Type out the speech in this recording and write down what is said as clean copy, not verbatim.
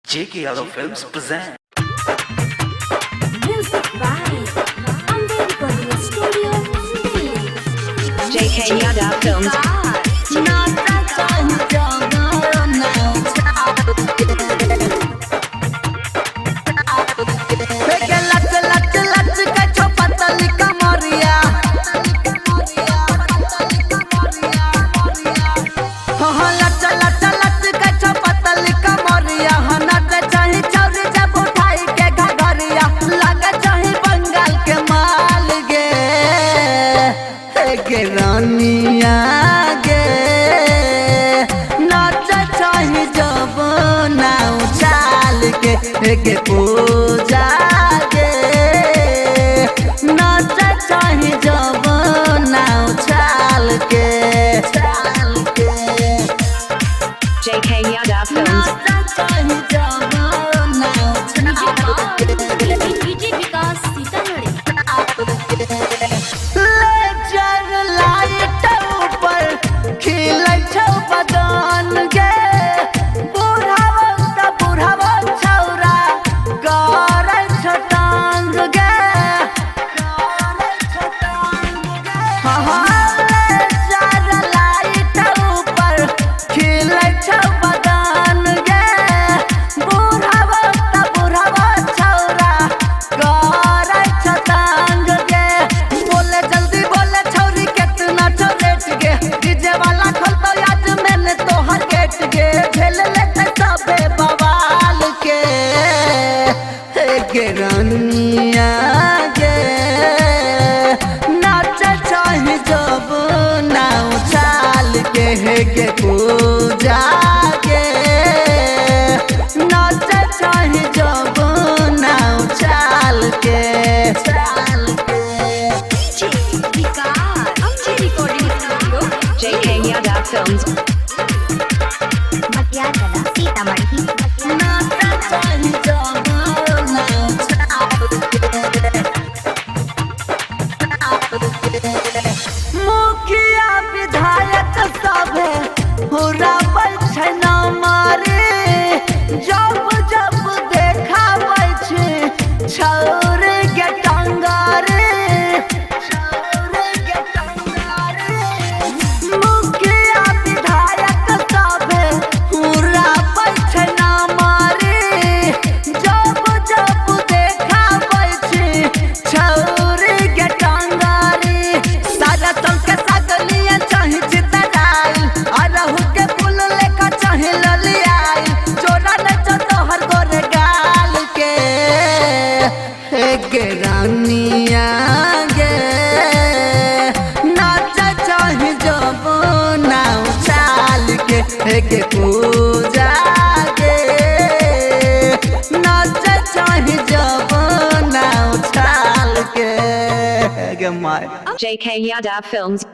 JK Yadav Films present. Music by Amber Recording Studio, Delhi. JK Yadav Films. रानिया गे नाच चाही जब नाव चाल के गे पूजा गे नाच चाही जब नाव चाल के JK Yadav Films. नाच चाही जब नाव चाल के DJ विकास सीतामढ़ी। बदन गे बुढ़ावा छौरा गरै छटांग गे चार लाइट ऊपर खिलै छौ बदन गे बुढ़ावा छौरा गरै छटांग गे बोले जल्दी बोले छौरी कितना चलेट गे डीजे वाला खोलतो आज मैंने तोहर गेट गे झेल लेते सबे बवाल के रानिया गे नाच चाही जब नाव चाल के गे पूजा गे नाच चाही जब नाव चाल के DJ विकास Amber Recording Studio, JK Yadav Films. Matiagala Sitamarhi. नाच चाही जब नाव चाल के मुखिया विधायक सभे हुरा छै न मारे जब जब देखाबै छै छौरे के टंगारे मुखिया विधायक सभे हुरा छै न मारे जब जब देखाबै छै छौरे के टंगारे सारा चौके सागलिया चाही चितराई अरहु के फूल लेका चाही ललियाई चोरा न तोहर गोरे गाल के रानिया गे नाच चाही जब नाव चाल के पूजा गे नाच चाही जब नाव चाल के माय JK Yadav Films.